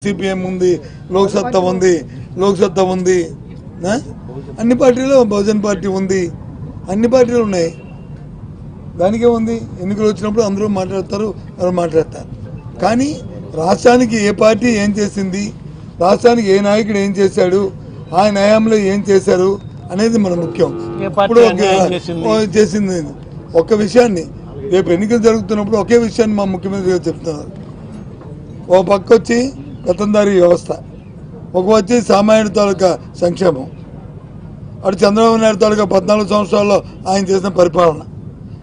CPM ఉంది, లోక్సత్తా ఉంది, అన్ని పార్టీలు, బహుజన్ పార్టీ ఉంది, అన్ని పార్టీలు ఉన్నాయి. దానికే ఉంది. ఎన్నికలు వచ్చినప్పుడు అందరూ మాట్లాడతారు, ఎవరు మాట్లాడతారు. కానీ రాష్ట్రానికి ఏ పార్టీ ఏం చేసింది, రాష్ట్రానికి ఏ నాయకుడు ఏం చేశాడు, ఆ న్యాయంలో ఏం చేశారు అనేది మన ముఖ్యం. ఇప్పుడు చేసింది ఒక్క విషయాన్ని రేపు ఎన్నికలు జరుగుతున్నప్పుడు ఒకే విషయాన్ని మా ముఖ్యమంత్రి గారు చెప్తున్నారు. ఓ పక్క వచ్చి గతందారీ వ్యవస్థ, ఒక వచ్చి సామాన్యుడి తాలూకా సంక్షేమం, అటు చంద్రబాబు నాయుడు తాలూకా 14 సంవత్సరాల్లో ఆయన చేసిన పరిపాలన,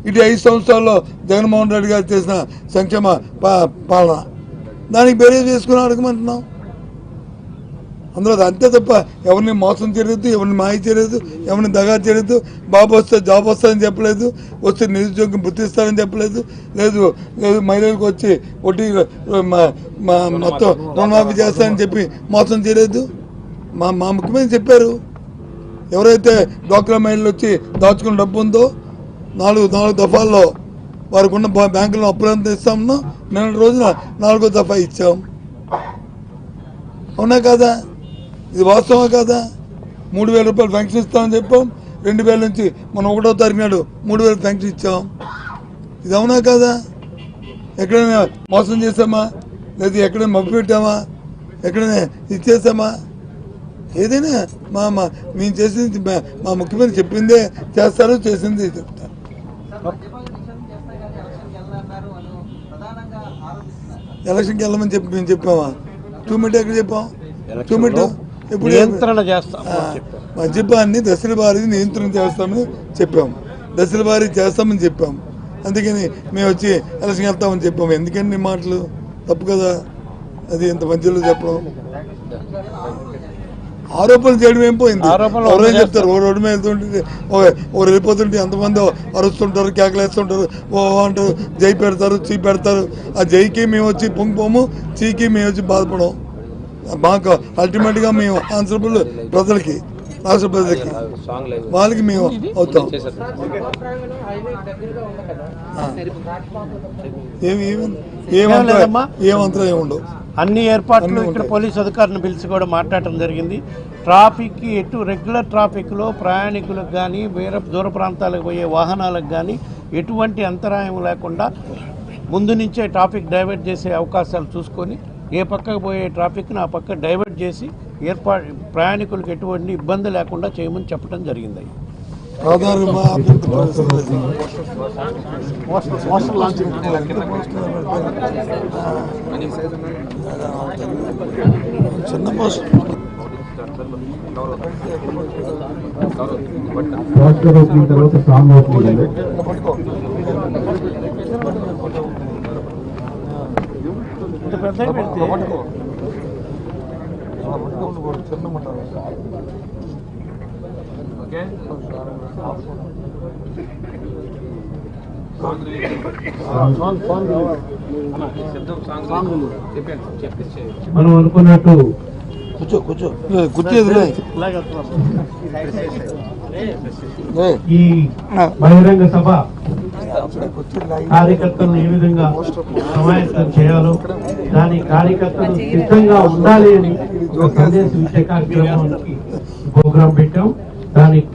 ఇటు 5 సంవత్సరాల్లో జగన్మోహన్ రెడ్డి గారు చేసిన సంక్షేమ పాలన, దానికి బేరేజ్ చేసుకుని అడగమంటున్నాం. అందులో అంతే తప్ప ఎవరిని మోసం చేయలేదు, ఎవరిని మాయ చేయలేదు, ఎవరిని దగా చేయలేదు. బాబు వస్తే జాబ్ వస్తుందని చెప్పలేదు, వస్తే నిరుద్యోగం గుర్తిస్తారని చెప్పలేదు, లేదు మహిళలకు వచ్చి ఒకటి మొత్తం రుణమాఫీ చేస్తారని చెప్పి మోసం చేయలేదు. మా ముఖ్యమంత్రి చెప్పారు, ఎవరైతే డ్వాక్రా మహిళలు వచ్చి దాచుకున్న డబ్బు ఉందో 4 దఫాల్లో వారికి ఉన్న బ్యాంకులో అప్పులంతా ఇస్తామన్నా, నిన్న రోజున 4వ దఫా ఇచ్చాం. అవునా కాదా? ఇది వాస్తవా కాదా? 3,000 రూపాయలు పెన్షన్ ఇస్తామని చెప్పాం. 2,000 నుంచి మనం 1వ తారీఖు నాడు 3,000 పెన్షన్ ఇచ్చాం. ఇది అవునా కాదా? ఎక్కడైనా మోసం చేసామా, లేదా ఎక్కడైనా మబ్బు పెట్టామా, ఎక్కడైనా ఇచ్చేసామా? ఏదైనా మేము చేసింది, మా ముఖ్యమంత్రి చెప్పిందే చేస్తారు, చేసింది చెప్తారు. ఎలక్షన్కి వెళ్ళమని చెప్పి మేము చెప్పామా? 2 మీటర్ ఎక్కడ చెప్పాం? 2 మీటర్ ఇప్పుడు మద్యపాన్ని దశల వారీ నియంత్రణ చేస్తామని చెప్పాము, దశల వారీ చేస్తామని చెప్పాము. అందుకని మేము వచ్చి ఎలక్షన్ వెళ్తామని చెప్పాము. ఎందుకండి మాటలు తప్పు కదా? అది ఇంత మధ్యలో చెప్పడం, ఆరోపణలు చేయడం ఏం పోయింది? ఎవరైనా చెప్తారు, ఓ రోడ్డు మీద వెళ్తుంటే ఓ వెళ్ళిపోతుంటే ఎంతమంది అరుస్తుంటారు, కేకలేస్తుంటారు, ఓ అంటారు, జై పెడతారు, చీ పెడతారు. ఆ జైకి మేము వచ్చి పొంగిపోము, చీకి మేము వచ్చి బాధపడము. మాకు అల్టిమేట్గా మేము ఆన్సరబుల్ ప్రజలకి, రాష్ట్ర ప్రజలకి, వాళ్ళకి మేము అవుతాం. ఏమంతరం ఏముండవు. అన్ని ఏర్పాట్లు ఇక్కడ పోలీసు అధికారులను పిలిచి కూడా మాట్లాడటం జరిగింది. ట్రాఫిక్కి రెగ్యులర్ ట్రాఫిక్లో ప్రయాణికులకు కానీ, వేరే దూర ప్రాంతాలకు పోయే వాహనాలకు కానీ ఎటువంటి అంతరాయం లేకుండా ముందు నుంచే ట్రాఫిక్ డైవర్ట్ చేసే అవకాశాలు చూసుకొని, ఏ పక్కకు పోయే ట్రాఫిక్ని ఆ పక్క డైవర్ట్ చేసి ప్రయాణికులకు ఎటువంటి ఇబ్బంది లేకుండా చేయమని చెప్పడం జరిగింది. ఇంత పెద్ద పెడితే మనం అనుకున్నట్టు ఈ బహిరంగ సభ కార్యకర్తలను ఏ విధంగా సమాయత్తం చేయాలో, దాని కార్యకర్తలు సిద్ధంగా ఉండాలి అని సందేశం ఇచ్చే కార్యక్రమానికి ప్రోగ్రాం పెట్టాం. దానికి